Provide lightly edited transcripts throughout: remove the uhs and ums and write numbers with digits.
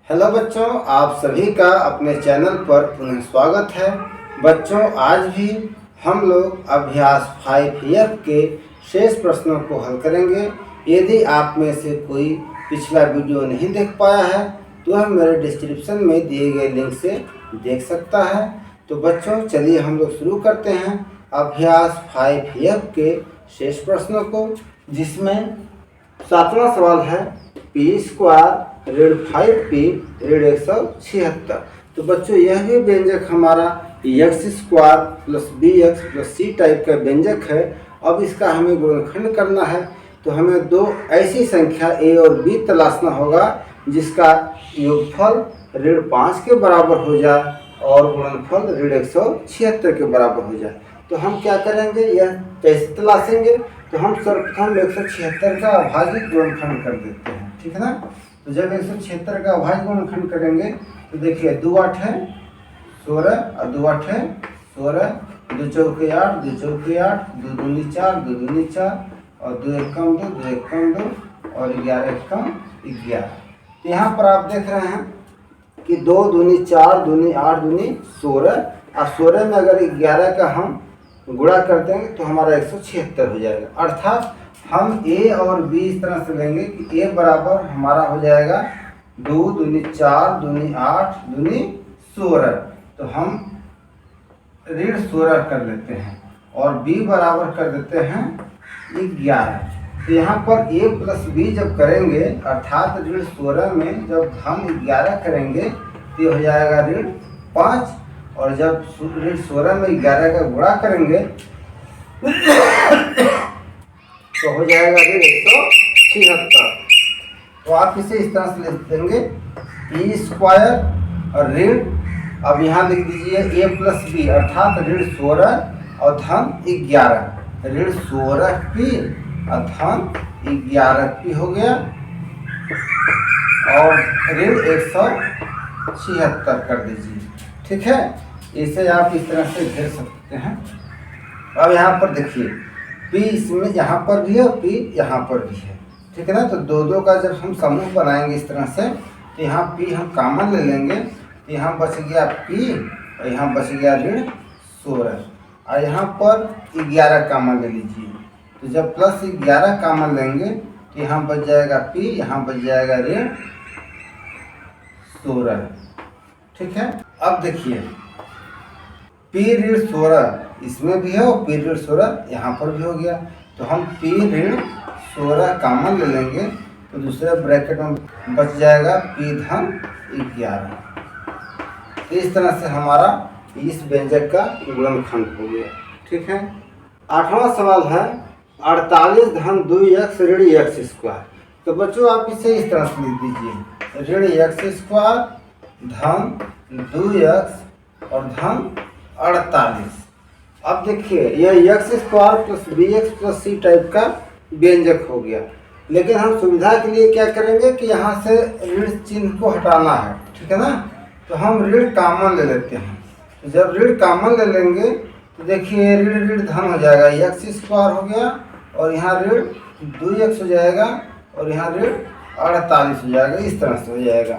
Hello बच्चों, आप सभी का अपने चैनल पर पुनः स्वागत है। बच्चों, आज भी हम लोग अभ्यास 5F के शेष प्रश्नों को हल करेंगे। यदि आप में से कोई पिछला वीडियो नहीं देख पाया है तो हम मेरे डिस्क्रिप्शन में दिए गए लिंक से देख सकता है। तो बच्चों, चलिए हम लोग शुरू करते हैं अभ्यास 5F के शेष प्रश्नों को, जिसमें 7वां सवाल है p² ऋण 5p ऋण 176। तो बच्चों, यह भी व्यंजक हमारा x² plus bx plus c type का व्यंजक है। अब इसका हमें गुणनखंड करना है, तो हमें दो ऐसी संख्या a और b तलाशना होगा जिसका योगफल ऋण 5 के बराबर हो जाए और गुणनफल ऋण 176 के बराबर हो जाए। तो हम क्या करेंगे, यह कैसे तलाशेंगे? तो हम सर्वप्रथम 176 का अभाज्य गुणनखंड कर देते हैं, ठीक है ना। तो जब 176 का अभाज्य गुणनखंड करेंगे तो देखिए 2 8 है 16 और 2 8 है 16, 2 चौके 8, 2 चौके 8, 2 दूनी 4, 2 दूनी 4 और 2 एकम 2, 2 एकम 2 और 11 एकम 11। तो यहाँ पर आप देख रहे हैं कि 2 दूनी 4, दूनी 8, दूनी 16 और 16 में अगर 11 का हम गुणा कर देंगे तो हमारा 176 हो जाएगा। अर्थात हम a और b इस तरह से लेंगे कि a बराबर हमारा हो जाएगा 2 दूनी 4, दूनी 8, दूनी 16। तो हम ऋण 16 कर लेते हैं और b बराबर कर देते हैं 11। तो यहाँ पर a प्लस b जब करेंगे, अर्थात ऋण 16 में जब हम 11 करेंगे तो ये हो जाएगा ऋण 5, और जब ऋण 16 में 11 का गुणा करेंगे तो हो जाएगा ऋण 176। तो आप इसे इस तरह से लिख देंगे p² और ऋण, अब यहाँ लिख दीजिए a प्लस b, अर्थात ऋण 16 और धन 11, ऋण 16p और धन 11p हो गया और ऋण 176 कर दीजिए, ठीक है। इसे आप इस तरह से घेर सकते हैं। अब यहाँ पर देखिए p इसमें यहाँ पर भी है और p यहाँ पर भी है, ठीक है ना। तो दो का जब हम समूह बनाएंगे इस तरह से, तो यहाँ p हम कॉमन ले लेंगे, तो यहाँ बच गया p और यहाँ बच गया ऋण 16 और यहाँ पर 11 कॉमन ले लीजिए। तो जब प्लस 11 कॉमन लेंगे तो यहाँ बच जाएगा p, यहाँ बच जाएगा ऋण 16, ठीक है। अब देखिए p ऋण 16 इसमें भी है और p ऋण 16 यहाँ पर भी हो गया। तो हम p ऋण 16 कॉमन ले लेंगे तो दूसरे ब्रैकेट में बच जाएगा p धन 11। तो इस तरह से हमारा इस व्यंजक का गुणनखंड हो गया, ठीक है। 8वां सवाल है 48 धन 2x ऋण x²। तो बच्चों, आप इसे इस तरह से लिख दीजिए ऋण x² धन 2x और धन 48। अब देखिए यह x² plus bx plus c type का व्यंजक हो गया, लेकिन हम सुविधा के लिए क्या करेंगे कि यहाँ से ऋण चिन्ह को हटाना है, ठीक है ना। तो हम ऋण कॉमन ले लेते हैं। तो जब ऋण कॉमन ले लेंगे तो देखिए ऋण ऋण धन हो जाएगा, x² हो गया और यहाँ ऋण 2x हो जाएगा और यहाँ ऋण 48 हो जाएगा, इस तरह से हो जाएगा,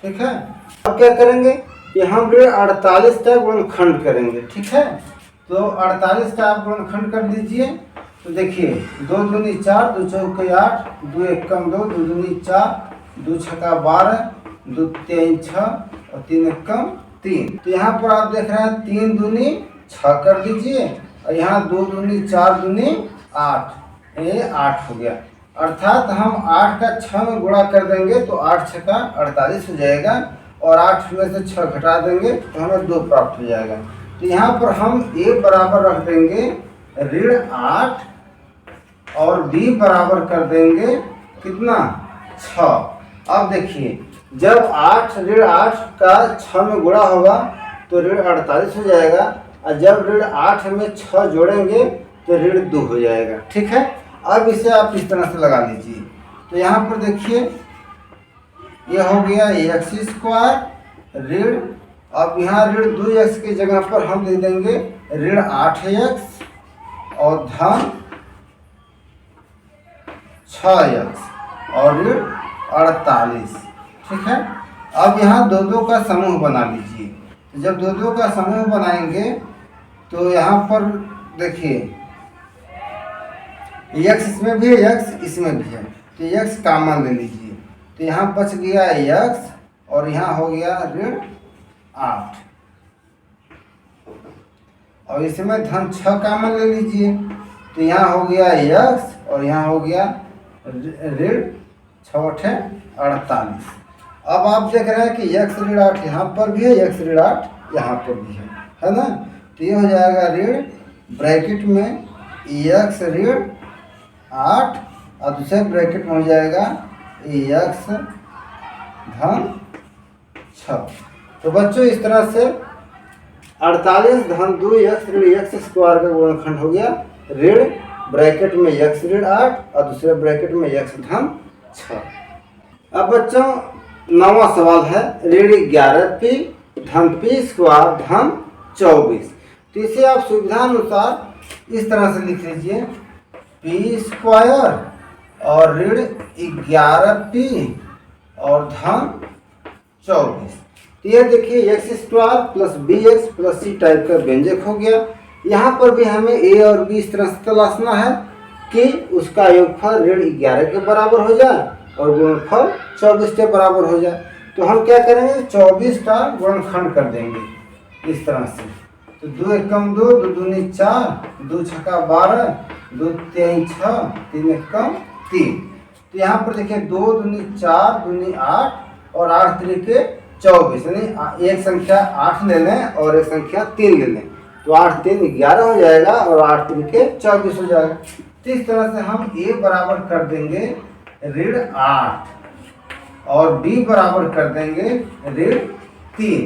ठीक है। अब क्या करेंगे कि हम ऋण 48 का गुणनखंड करेंगे, ठीक है। तो 48 का आप गुणनखंड कर दीजिए। तो देखिए 2 दूनी 4, 2 चौके 8, 2 एकम 2, 2 दूनी 4, 2 छक्का 12, 2 तीन 6 और 3 एकम 3। तो यहाँ पर आप देख रहे हैं 3 दूनी 6 कर दीजिए और यहाँ 2 दूनी 4 दूनी 8, ये 8 हो गया। अर्थात हम 8 का 6 में गुणा कर देंगे तो 8 छक्का 48 हो जाएगा और 8 में से 6 घटा देंगे तो हमें 2 प्राप्त हो जाएगा। तो यहाँ पर हम a बराबर रख देंगे ऋण 8 और b बराबर कर देंगे कितना 6। अब देखिए जब ऋण 8 का 6 में गुणा होगा तो ऋण 48 हो जाएगा और जब ऋण 8 में 6 जोड़ेंगे तो ऋण 2 हो जाएगा, ठीक है। अब इसे आप इस तरह से लगा लीजिए। तो यहाँ पर देखिए यह हो गया x² ऋण, अब यहाँ ऋण 2x की जगह पर हम दे देंगे ऋण 8x और धन 6x और ऋण 48। ठीक है, अब यहाँ दो दो का समूह बना लीजिए। तो जब दो दो का समूह बनाएंगे तो यहाँ पर देखिए x इसमें भी है, x इसमें भी है, तो x कॉमन ले लीजिए। तो यहाँ बच गया x और यहाँ हो गया ऋण 8, और इसमें धन 6 कॉमन ले लीजिए। तो यहाँ हो गया x और यहाँ हो गया ऋण 6 48। अब आप देख रहे हैं कि x ऋण 8 यहाँ पर भी है, x ऋण 8 यहाँ पर भी है ना। तो ये हो जाएगा ऋण ब्रैकेट में x ऋण 8 और दूसरे ब्रैकेट में हो जाएगा x धन 6। तो बच्चों इस तरह से 48 धन 2x ऋण x स्क्वायर का गुणनखंड हो गया ऋण ब्रैकेट में x ऋण 8 और दूसरे ब्रैकेट में x धन 6। अब बच्चों 9वां सवाल है ऋण 11p धन p स्क्वायर धन 24। तो इसे आप सुविधा अनुसार इस तरह से लिख लीजिए p स्क्वायर और ऋण 11p और धन 24। तो यह देखिए x square plus b x plus c type का व्यंजक हो गया। यहाँ पर भी हमें ए और बी इस तरह से तलाशना है कि उसका योगफल ऋण 11 के बराबर हो जाए और गुणनफल 24 के बराबर हो जाए। तो हम क्या करेंगे 24 का गुणनखंड कर देंगे इस तरह से। तो 2 एकम 2, 2 दूनी 4, 2 छक्का 12, 2 तीन 6, 3 एकम 3। तो यहाँ पर देखिए 2 दूनी 4, दूनी 8 और 8 तरीके 24, यानी एक संख्या 8 ले लें और एक संख्या 3 ले लें। तो 8 3 11 हो जाएगा और 8 तरीके 24 हो जाएगा। तो इस तरह से हम a बराबर कर देंगे ऋण 8 और b बराबर कर देंगे ऋण 3,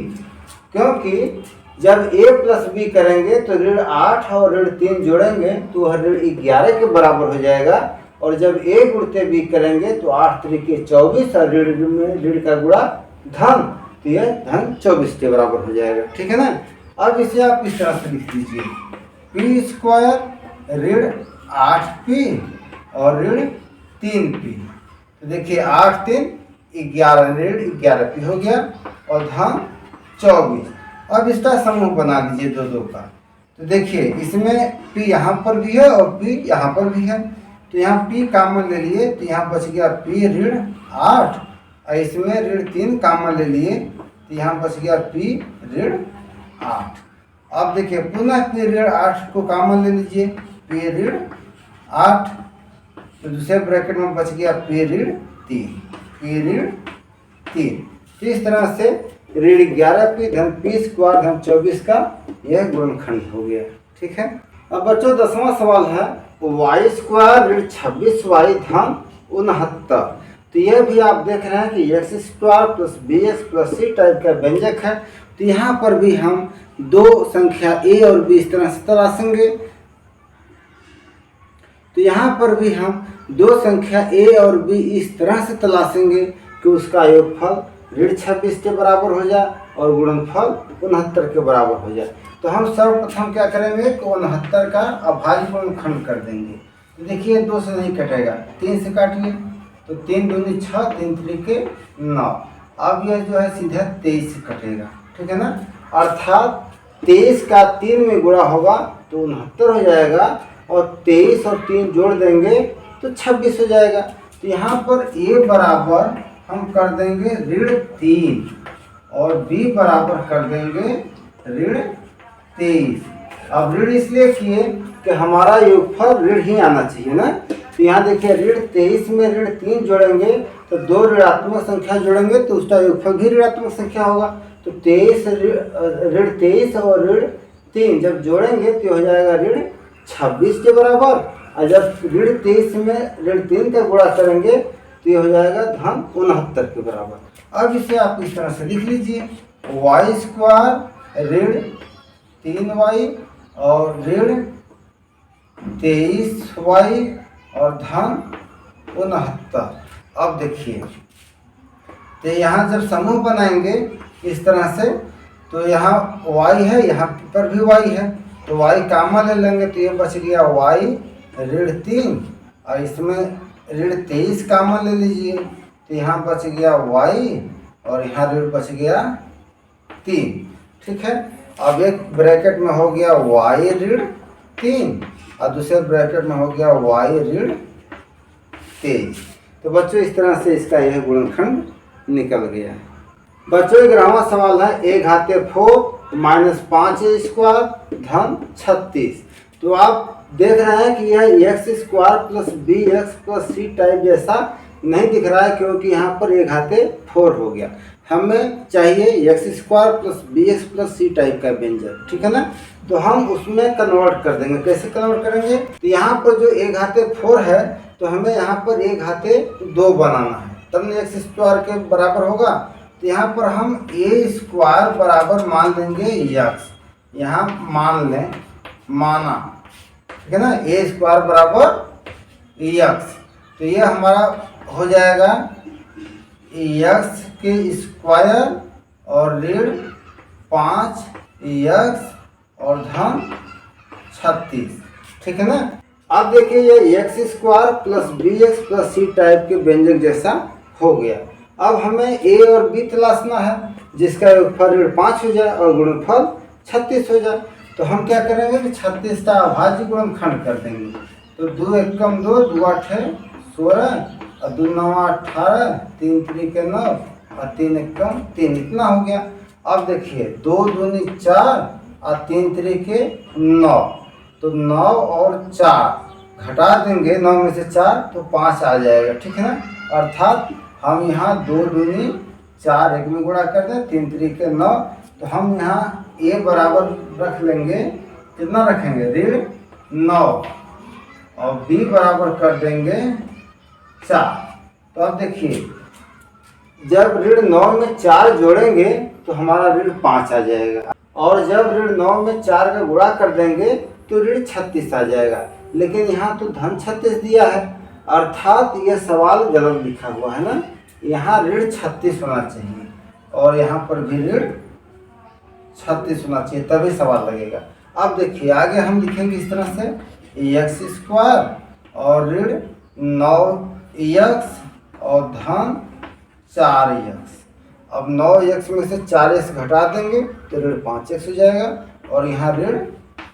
क्योंकि जब a प्लस b करेंगे तो ऋण 8 और ऋण 3 जोड़ेंगे तो वह ऋण 11 के बराबर हो जाएगा। और जब a गुणते b करेंगे तो 8 तरीके 24 और ऋण में ऋण का गुणा धन, तो यह धन 24 के बराबर हो जाएगा। ठीक है ना। अब इसे आप इस तरह से लिख लीजिए p स्क्वायर ऋण 8p और ऋण 3p। तो देखिए 8 3 11 ऋण 11p हो गया और धन 24। अब इसका समूह बना लीजिए दो दो का। तो देखिए इसमें p यहाँ पर भी है और p यहाँ पर भी है। तो यहाँ p कॉमन ले लिए तो यहाँ बच गया p ऋण 8 और इसमें ऋण 3 कॉमन ले लिए तो यहाँ बच गया p ऋण 8। अब देखिए पुनः p ऋण 8 को कॉमन ले लीजिए, p ऋण 8, तो दूसरे ब्रैकेट में बच गया p ऋण 3, p ऋण 3। तो इस तरह से ऋण 11p धन p स्क्वायर धन 24 का यह गुणनखंड हो गया। ठीक है। अब बच्चों 10वां सवाल है y स्क्वायर ऋण 26y धन 69। तो यह भी आप देख रहे हैं कि x square plus b x plus c type का व्यंजक है। तो यहाँ पर भी हम दो संख्या a और b इस तरह से तलाशेंगे। तो यहाँ पर भी हम दो संख्या a और b इस तरह से तलाशेंगे कि उसका योगफल ऋण 26 के बराबर हो जाए और गुणनफल 69 के बराबर हो जाए। तो हम सर्वप्रथम क्या करेंगे कि 69 का अभाज्य गुणनखंड कर देंगे। तो देखिए 2 से नहीं कटेगा, 3 से काटिए तो 3 दूनी 6, 3 तरीके 9। अब यह जो है सीधे 23 से कटेगा। ठीक है ना। अर्थात 23 का 3 में गुणा होगा तो 69 हो जाएगा और 23 और 3 जोड़ देंगे तो 26 हो जाएगा। तो यहाँ पर a बराबर हम कर देंगे ऋण 3 और b बराबर कर देंगे ऋण 23। अब ऋण इसलिए किए कि हमारा योगफल ऋण ही आना चाहिए ना। तो यहाँ देखिए ऋण 23 में ऋण 3 जोड़ेंगे तो 2 ऋणात्मक संख्या जोड़ेंगे तो उसका योगफल भी ऋणात्मक संख्या होगा। तो 23 ऋण 23 और ऋण 3 जब जोड़ेंगे तो हो जाएगा ऋण 26 के बराबर। और जब ऋण 23 में ऋण 3 का गुणा करेंगे तो ये हो जाएगा धन 69 के बराबर। अब इसे आप इस तरह से लिख लीजिए y स्क्वायर ऋण 3y और ऋण 23y और धन 69। अब देखिए तो यहाँ जब समूह बनाएंगे इस तरह से तो यहाँ y है, यहाँ पर भी y है तो y कॉमन ले लेंगे तो ये बच गया y ऋण 3 और इसमें ऋण 23 कॉमन ले लीजिए तो यहाँ बच गया y और यहाँ ऋण बच गया 3। ठीक है, अब एक ब्रैकेट में हो गया y ऋण 3 और दूसरे ब्रैकेट में हो गया y ऋण 23। तो बच्चों इस तरह से इसका यह गुणनखंड निकल गया। बच्चों एक 11वां सवाल है a घाते 4 माइनस 5a स्क्वायर धन 36। तो आप देख रहे हैं कि यह x square plus b x plus c type जैसा नहीं दिख रहा है, क्योंकि यहाँ पर a घाते 4 हो गया। हमें चाहिए x square plus b x plus c type का व्यंजक, ठीक है ना। तो हम उसमें कन्वर्ट कर देंगे। कैसे कन्वर्ट करेंगे? तो यहाँ पर जो a घाते 4 है तो हमें यहाँ पर a घाते 2 बनाना है, तब न एक्स स्क्वायर के बराबर होगा। तो यहाँ पर हम a स्क्वायर बराबर मान लेंगे x, यहाँ मान लें, माना, ठीक है ना, a स्क्वायर बराबर x। तो ये हमारा हो जाएगा x के स्क्वायर और ऋण 5x और धन 36, ठीक है ना। अब देखिए ये x square plus b x plus c type के व्यंजक जैसा हो गया। अब हमें a और b तलाशना है, जिसका योगफल ऋण 5 हो जाए और गुणनफल 36 हो जाए। तो हम क्या करेंगे कि 36 का अभाज्य गुणनखंड कर देंगे। तो 2 एकम 2, 2 8 16 और 2 9 18, 3 3 के 9 और 3 एकम 3, इतना हो गया। अब देखिए 2 दूनी 4 और 3 3 के 9, तो 9 और 4 घटा देंगे, 9 में से 4 तो 5 आ जाएगा, ठीक है ना। अर्थात हम यहाँ 2 दूनी 4 एक में गुणा कर दें, 3 3 के 9, तो हम यहाँ a बराबर रख लेंगे, कितना रखेंगे, ऋण 9 और b बराबर कर देंगे 4। तो अब देखिए जब ऋण 9 में 4 जोड़ेंगे तो हमारा ऋण 5 आ जाएगा, और जब ऋण 9 में 4 का गुणा कर देंगे तो ऋण 36 आ जाएगा। लेकिन यहाँ तो धन 36 दिया है, अर्थात यह सवाल गलत लिखा हुआ है ना। यहाँ ऋण 36 होना चाहिए और यहाँ पर भी ऋण 36 होना चाहिए, तभी सवाल लगेगा। अब देखिए आगे हम लिखेंगे इस तरह से एक्स स्क्वायर और ऋण 9x और धन 4x। अब 9x में से 4x घटा देंगे तो ऋण 5x हो जाएगा और यहाँ ऋण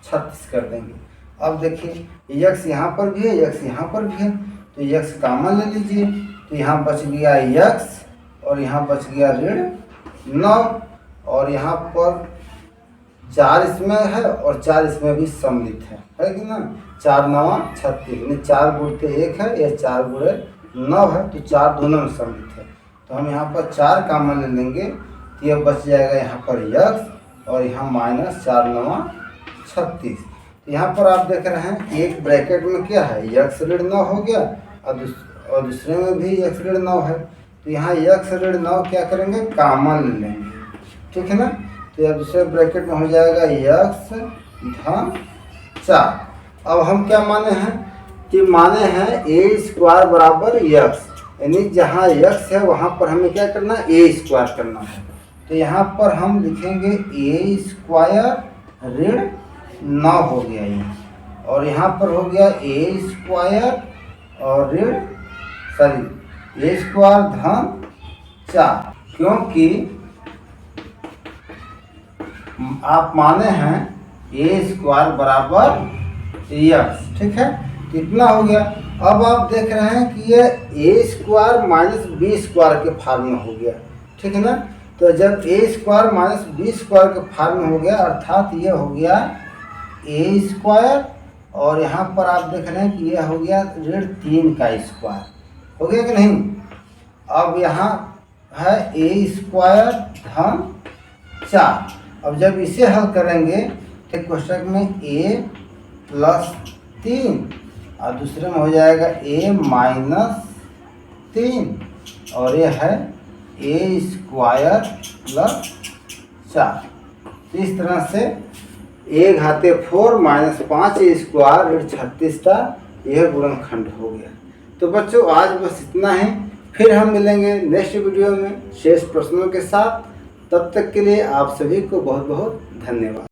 36 कर देंगे। अब देखिए x यहाँ पर भी है, x यहाँ पर भी है, तो x कॉमन ले लीजिए। तो यहाँ बच गया x और यहाँ बच गया ऋण 9 और यहाँ पर 4 इसमें है और 4 इसमें भी सम्मिलित है कि ना। 4 9 36, यानी 4 गुणते 1 है, या 4 गुणे 9 है, तो 4 दोनों में सम्मिलित है। तो हम यहाँ पर 4 कॉमन ले लेंगे, तो यह बच जाएगा यहाँ पर x और यहाँ माइनस 4 9 36। तो यहाँ पर आप देख रहे हैं एक ब्रैकेट में क्या है, x ऋण 9 हो गया और दूसरे में भी x ऋण 9 है। तो यहाँ x ऋण 9 क्या करेंगे, कॉमन ले लेंगे, ठीक है ना। तो यह दूसरे ब्रैकेट में हो जाएगा x धन 4। अब हम क्या माने हैं कि माने हैं a स्क्वायर बराबर x, यानी जहाँ x है वहाँ पर हमें क्या करना है, a स्क्वायर करना है। तो यहाँ पर हम लिखेंगे a स्क्वायर ऋण 9 हो गया ये, और यहाँ पर हो गया a स्क्वायर और ऋण a स्क्वायर धन 4, क्योंकि आप माने हैं a स्क्वायर बराबर x, ठीक है। कितना हो गया? अब आप देख रहे हैं कि ये a square minus b square के फॉर्म में हो गया, ठीक है ना। तो जब a square minus b square के फॉर्म में हो गया, अर्थात ये हो गया a स्क्वायर और यहाँ पर आप देख रहे हैं कि यह हो गया ऋण 3 का स्क्वायर, हो गया कि नहीं। अब यहाँ है a स्क्वायर धन 4। अब जब इसे हल करेंगे तो कोष्टक में a प्लस 3 और दूसरे में हो जाएगा a माइनस 3 और ये है a स्क्वायर प्लस 4। तो इस तरह से a घाते 4 माइनस 5a स्क्वायर ऋण 36 का यह गुणनखंड हो गया। तो बच्चों आज बस इतना ही, फिर हम मिलेंगे नेक्स्ट वीडियो में शेष प्रश्नों के साथ। तब तक के लिए आप सभी को बहुत बहुत धन्यवाद।